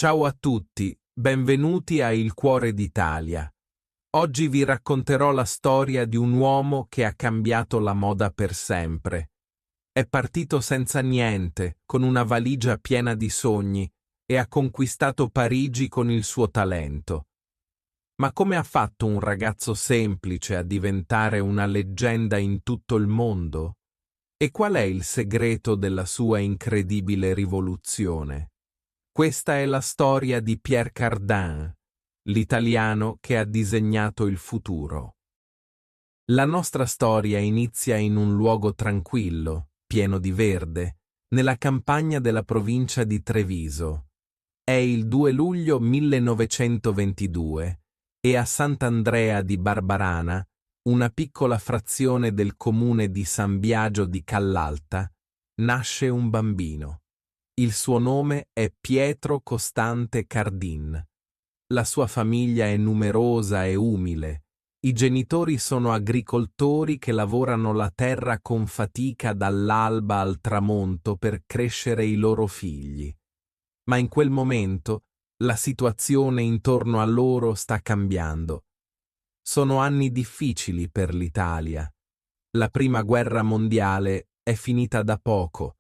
Ciao a tutti, benvenuti a Il Cuore d'Italia. Oggi vi racconterò la storia di un uomo che ha cambiato la moda per sempre. È partito senza niente, con una valigia piena di sogni, e ha conquistato Parigi con il suo talento. Ma come ha fatto un ragazzo semplice a diventare una leggenda in tutto il mondo? E qual è il segreto della sua incredibile rivoluzione? Questa è la storia di Pierre Cardin, l'italiano che ha disegnato il futuro. La nostra storia inizia in un luogo tranquillo, pieno di verde, nella campagna della provincia di Treviso. È il 2 luglio 1922 e a Sant'Andrea di Barbarana, una piccola frazione del comune di San Biagio di Callalta, nasce un bambino. Il suo nome è Pietro Costante Cardin. La sua famiglia è numerosa e umile. I genitori sono agricoltori che lavorano la terra con fatica dall'alba al tramonto per crescere i loro figli. Ma in quel momento la situazione intorno a loro sta cambiando. Sono anni difficili per l'Italia. La prima guerra mondiale è finita da poco,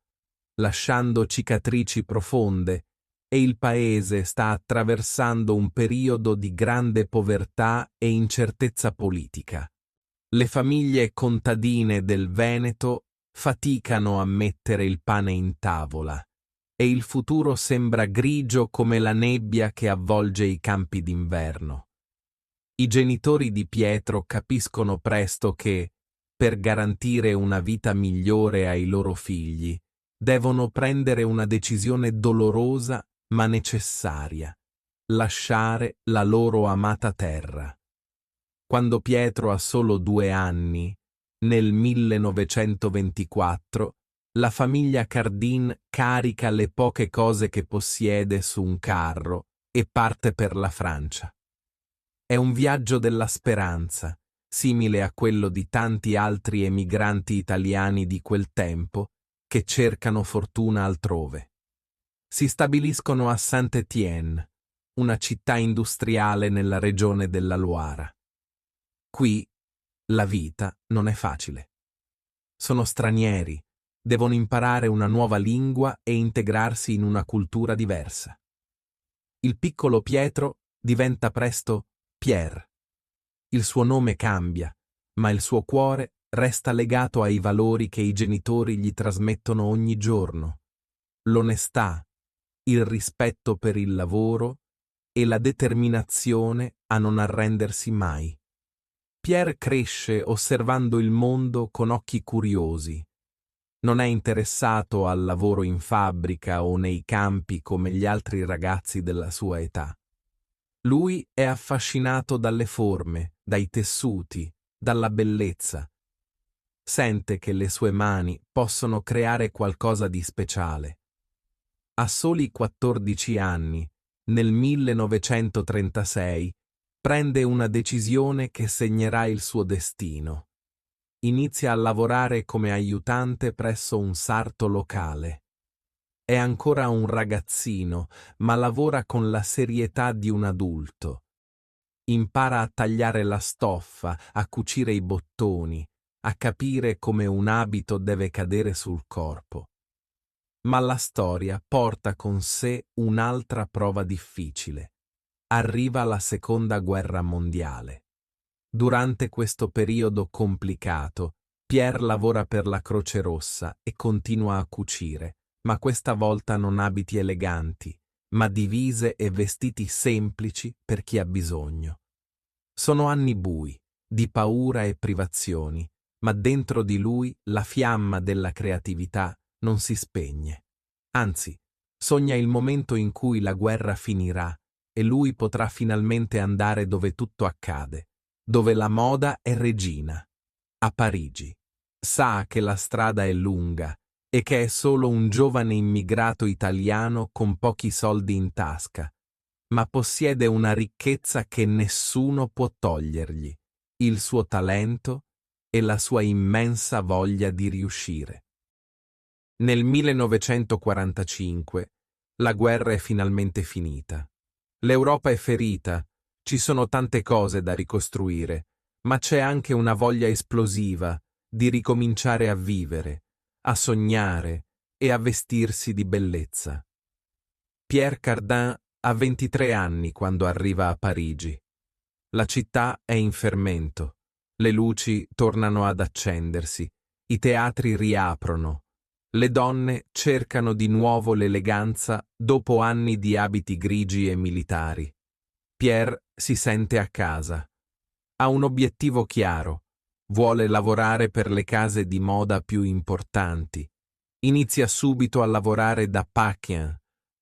lasciando cicatrici profonde, e il paese sta attraversando un periodo di grande povertà e incertezza politica. Le famiglie contadine del Veneto faticano a mettere il pane in tavola, e il futuro sembra grigio come la nebbia che avvolge i campi d'inverno. I genitori di Pietro capiscono presto che, per garantire una vita migliore ai loro figli, devono prendere una decisione dolorosa ma necessaria: lasciare la loro amata terra. Quando Pietro ha solo 2 anni, nel 1924, la famiglia Cardin carica le poche cose che possiede su un carro e parte per la Francia. È un viaggio della speranza, simile a quello di tanti altri emigranti italiani di quel tempo che cercano fortuna altrove. Si stabiliscono a Saint-Étienne, una città industriale nella regione della Loira. Qui la vita non è facile. Sono stranieri, devono imparare una nuova lingua e integrarsi in una cultura diversa. Il piccolo Pietro diventa presto Pierre. Il suo nome cambia, ma il suo cuore resta legato ai valori che i genitori gli trasmettono ogni giorno: l'onestà, il rispetto per il lavoro e la determinazione a non arrendersi mai. Pierre cresce osservando il mondo con occhi curiosi. Non è interessato al lavoro in fabbrica o nei campi come gli altri ragazzi della sua età. Lui è affascinato dalle forme, dai tessuti, dalla bellezza. Sente che le sue mani possono creare qualcosa di speciale. A soli 14 anni, nel 1936, prende una decisione che segnerà il suo destino. Inizia a lavorare come aiutante presso un sarto locale. È ancora un ragazzino, ma lavora con la serietà di un adulto. Impara a tagliare la stoffa, a cucire i bottoni, a capire come un abito deve cadere sul corpo. Ma la storia porta con sé un'altra prova difficile. Arriva la Seconda Guerra Mondiale. Durante questo periodo complicato, Pierre lavora per la Croce Rossa e continua a cucire, ma questa volta non abiti eleganti, ma divise e vestiti semplici per chi ha bisogno. Sono anni bui, di paura e privazioni, ma dentro di lui la fiamma della creatività non si spegne. Anzi, sogna il momento in cui la guerra finirà e lui potrà finalmente andare dove tutto accade, dove la moda è regina, a Parigi. Sa che la strada è lunga e che è solo un giovane immigrato italiano con pochi soldi in tasca, ma possiede una ricchezza che nessuno può togliergli: il suo talento e la sua immensa voglia di riuscire. Nel 1945 La guerra è finalmente finita. L'Europa è ferita, ci sono tante cose da ricostruire, ma c'è anche una voglia esplosiva di ricominciare a vivere, a sognare e a vestirsi di bellezza. Pierre Cardin ha 23 anni quando arriva a Parigi. La città è in fermento, le luci tornano ad accendersi, i teatri riaprono, le donne cercano di nuovo l'eleganza dopo anni di abiti grigi e militari. Pierre si sente a casa. Ha un obiettivo chiaro. Vuole lavorare per le case di moda più importanti. Inizia subito a lavorare da Paquin,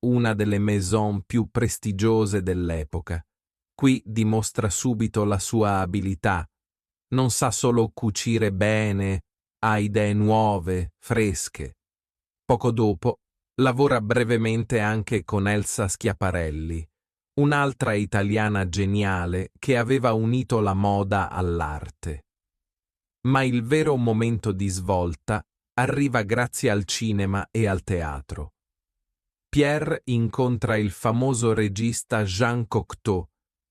una delle maison più prestigiose dell'epoca. Qui dimostra subito la sua abilità. Non sa solo cucire bene, ha idee nuove, fresche. Poco dopo, lavora brevemente anche con Elsa Schiaparelli, un'altra italiana geniale che aveva unito la moda all'arte. Ma il vero momento di svolta arriva grazie al cinema e al teatro. Pierre incontra il famoso regista Jean Cocteau,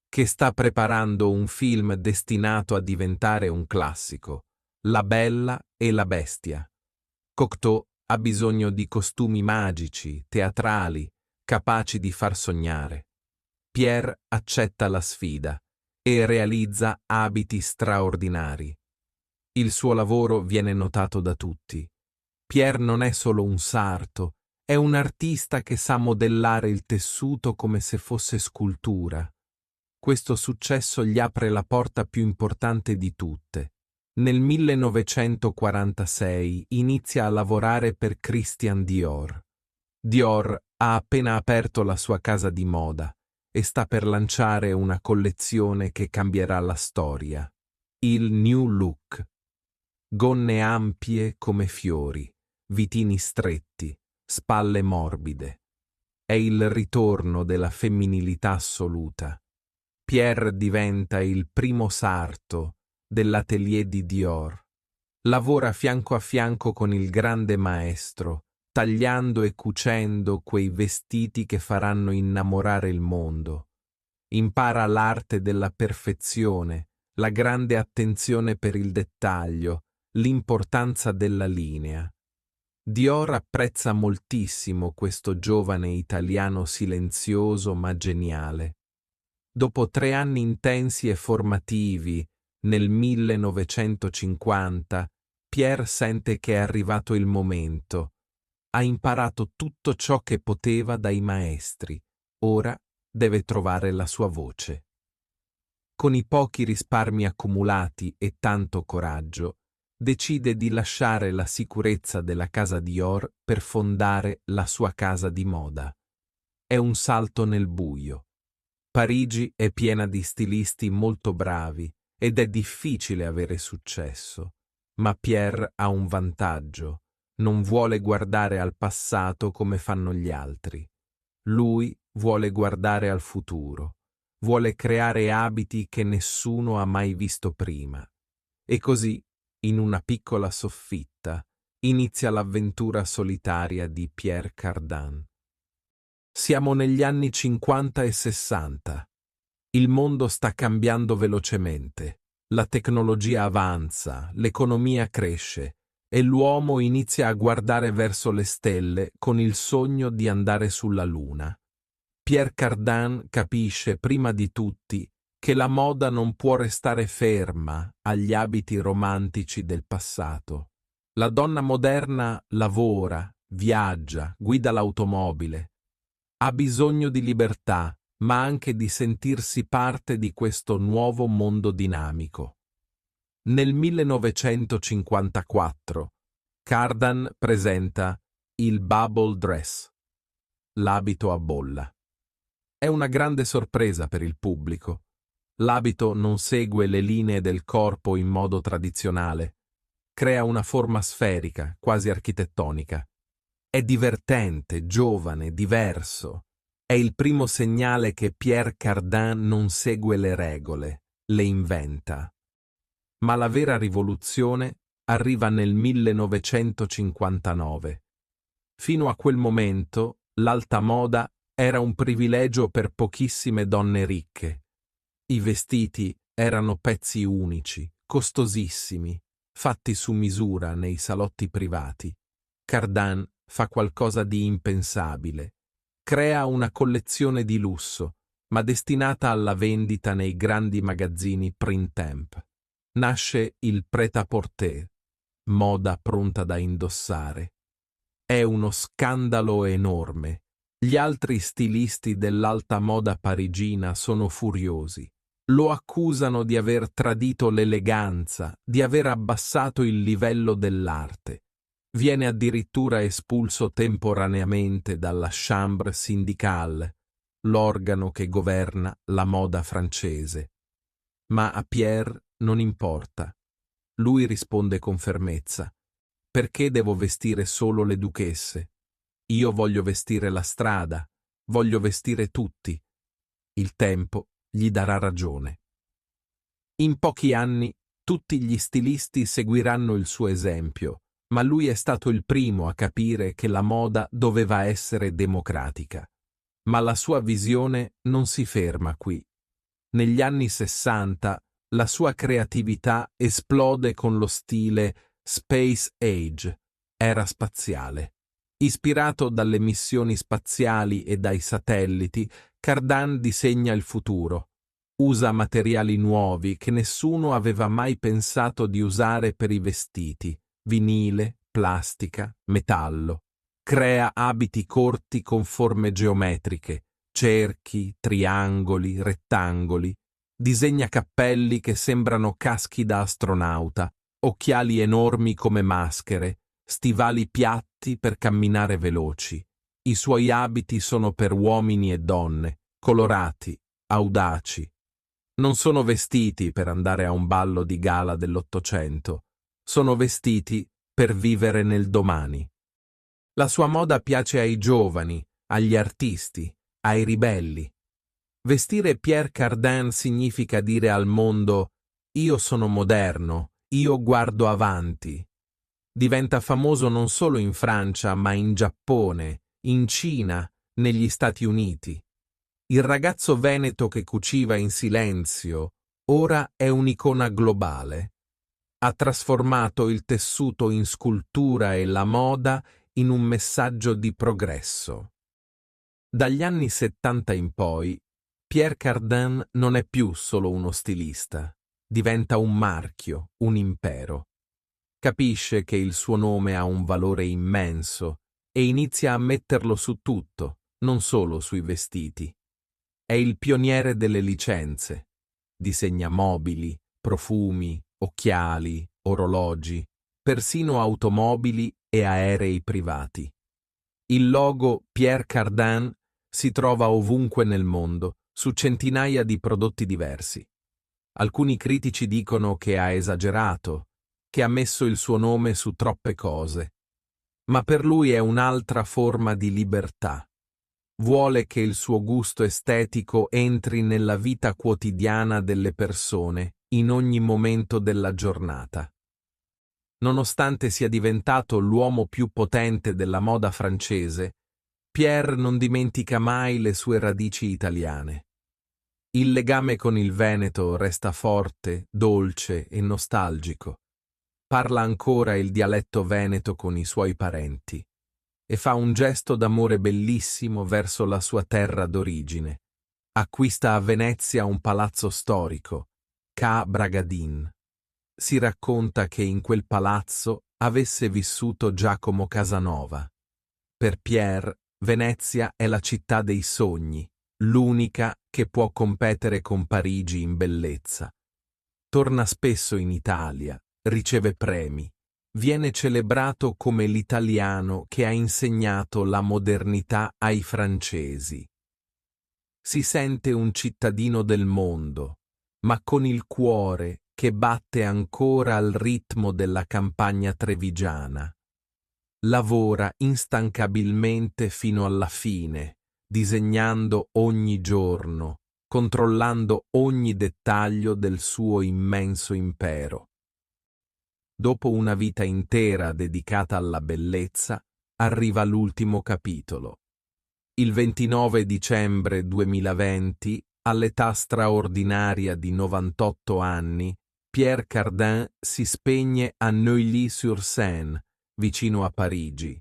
che sta preparando un film destinato a diventare un classico, La Bella e la Bestia. Cocteau ha bisogno di costumi magici, teatrali, capaci di far sognare. Pierre accetta la sfida e realizza abiti straordinari. Il suo lavoro viene notato da tutti. Pierre non è solo un sarto, è un artista che sa modellare il tessuto come se fosse scultura. Questo successo gli apre la porta più importante di tutte. Nel 1946 inizia a lavorare per Christian Dior. Dior ha appena aperto la sua casa di moda e sta per lanciare una collezione che cambierà la storia. Il New Look. Gonne ampie come fiori, vitini stretti, spalle morbide. È il ritorno della femminilità assoluta. Pierre diventa il primo sarto dell'atelier di Dior. Lavora fianco a fianco con il grande maestro, tagliando e cucendo quei vestiti che faranno innamorare il mondo. Impara l'arte della perfezione, la grande attenzione per il dettaglio, l'importanza della linea. Dior apprezza moltissimo questo giovane italiano silenzioso ma geniale. Dopo 3 anni intensi e formativi, nel 1950, Pierre sente che è arrivato il momento. Ha imparato tutto ciò che poteva dai maestri. Ora deve trovare la sua voce. Con i pochi risparmi accumulati e tanto coraggio, decide di lasciare la sicurezza della casa Dior per fondare la sua casa di moda. È un salto nel buio. Parigi è piena di stilisti molto bravi ed è difficile avere successo. Ma Pierre ha un vantaggio. Non vuole guardare al passato come fanno gli altri. Lui vuole guardare al futuro. Vuole creare abiti che nessuno ha mai visto prima. E così, in una piccola soffitta, inizia l'avventura solitaria di Pierre Cardin. Siamo negli anni 50 e 60. Il mondo sta cambiando velocemente. La tecnologia avanza, l'economia cresce e l'uomo inizia a guardare verso le stelle con il sogno di andare sulla Luna. Pierre Cardin capisce prima di tutti che la moda non può restare ferma agli abiti romantici del passato. La donna moderna lavora, viaggia, guida l'automobile. Ha bisogno di libertà, ma anche di sentirsi parte di questo nuovo mondo dinamico. Nel 1954, Cardin presenta il Bubble Dress, l'abito a bolla. È una grande sorpresa per il pubblico. L'abito non segue le linee del corpo in modo tradizionale. Crea una forma sferica, quasi architettonica. È divertente, giovane, diverso. È il primo segnale che Pierre Cardin non segue le regole, le inventa. Ma la vera rivoluzione arriva nel 1959. Fino a quel momento, L'alta moda era un privilegio per pochissime donne ricche. I vestiti erano pezzi unici, costosissimi, fatti su misura nei salotti privati. Cardan fa qualcosa di impensabile. Crea una collezione di lusso, ma destinata alla vendita nei grandi magazzini Printemps. Nasce il prêt-à-porter, moda pronta da indossare. È uno scandalo enorme. Gli altri stilisti dell'alta moda parigina sono furiosi. Lo accusano di aver tradito l'eleganza, di aver abbassato il livello dell'arte. Viene addirittura espulso temporaneamente dalla Chambre syndicale, l'organo che governa la moda francese. Ma a Pierre non importa. Lui risponde con fermezza: perché devo vestire solo le duchesse? Io voglio vestire la strada, voglio vestire tutti. Il tempo gli darà ragione. In pochi anni tutti gli stilisti seguiranno il suo esempio, ma lui è stato il primo a capire che la moda doveva essere democratica. Ma la sua visione non si ferma qui. Negli anni 60 la sua creatività esplode con lo stile Space Age, era spaziale. Ispirato dalle missioni spaziali e dai satelliti, Cardan disegna il futuro. Usa materiali nuovi che nessuno aveva mai pensato di usare per i vestiti: vinile, plastica, metallo. Crea abiti corti con forme geometriche, cerchi, triangoli, rettangoli. Disegna cappelli che sembrano caschi da astronauta, occhiali enormi come maschere, stivali piatti per camminare veloci. I suoi abiti sono per uomini e donne, colorati, audaci. Non sono vestiti per andare a un ballo di gala dell'Ottocento, sono vestiti per vivere nel domani. La sua moda piace ai giovani, agli artisti, ai ribelli. Vestire Pierre Cardin significa dire al mondo: io sono moderno, io guardo avanti. Diventa famoso non solo in Francia, ma in Giappone, in Cina, negli Stati Uniti. Il ragazzo veneto che cuciva in silenzio ora è un'icona globale. Ha trasformato il tessuto in scultura e la moda in un messaggio di progresso. Dagli anni 70 in poi, Pierre Cardin non è più solo uno stilista, diventa un marchio, un impero. Capisce che il suo nome ha un valore immenso e inizia a metterlo su tutto, non solo sui vestiti. È il pioniere delle licenze. Disegna mobili, profumi, occhiali, orologi, persino automobili e aerei privati. Il logo Pierre Cardin si trova ovunque nel mondo, su centinaia di prodotti diversi. Alcuni critici dicono che ha esagerato, che ha messo il suo nome su troppe cose. Ma per lui è un'altra forma di libertà. Vuole che il suo gusto estetico entri nella vita quotidiana delle persone, in ogni momento della giornata. Nonostante sia diventato l'uomo più potente della moda francese, Pierre non dimentica mai le sue radici italiane. Il legame con il Veneto resta forte, dolce e nostalgico. Parla ancora il dialetto veneto con i suoi parenti e fa un gesto d'amore bellissimo verso la sua terra d'origine. Acquista a Venezia un palazzo storico, Ca' Bragadin. Si racconta che in quel palazzo avesse vissuto Giacomo Casanova. Per Pierre, Venezia è la città dei sogni, l'unica che può competere con Parigi in bellezza. Torna spesso in Italia, riceve premi. Viene celebrato come l'italiano che ha insegnato la modernità ai francesi. Si sente un cittadino del mondo, ma con il cuore che batte ancora al ritmo della campagna trevigiana. Lavora instancabilmente fino alla fine, disegnando ogni giorno, controllando ogni dettaglio del suo immenso impero. Dopo una vita intera dedicata alla bellezza, arriva l'ultimo capitolo. Il 29 dicembre 2020, all'età straordinaria di 98 anni, Pierre Cardin si spegne a Neuilly-sur-Seine, vicino a Parigi.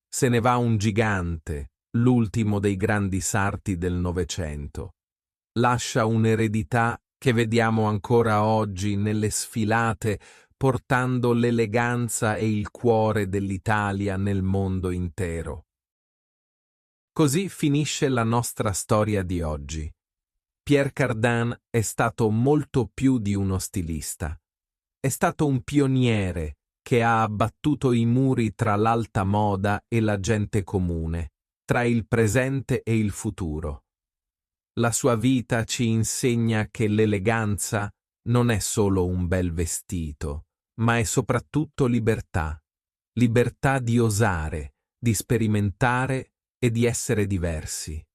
Se ne va un gigante, l'ultimo dei grandi sarti del Novecento. Lascia un'eredità che vediamo ancora oggi nelle sfilate, portando l'eleganza e il cuore dell'Italia nel mondo intero. Così finisce la nostra storia di oggi. Pierre Cardin è stato molto più di uno stilista. È stato un pioniere che ha abbattuto i muri tra l'alta moda e la gente comune, tra il presente e il futuro. La sua vita ci insegna che l'eleganza non è solo un bel vestito, ma è soprattutto libertà. Libertà di osare, di sperimentare e di essere diversi.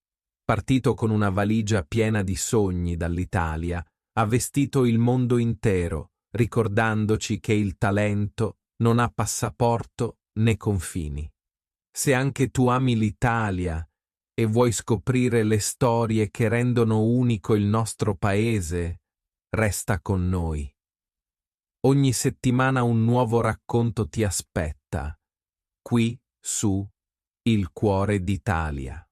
Partito con una valigia piena di sogni dall'Italia, ha vestito il mondo intero, ricordandoci che il talento non ha passaporto né confini. Se anche tu ami l'Italia e vuoi scoprire le storie che rendono unico il nostro paese, resta con noi. Ogni settimana un nuovo racconto ti aspetta, qui su Il Cuore d'Italia.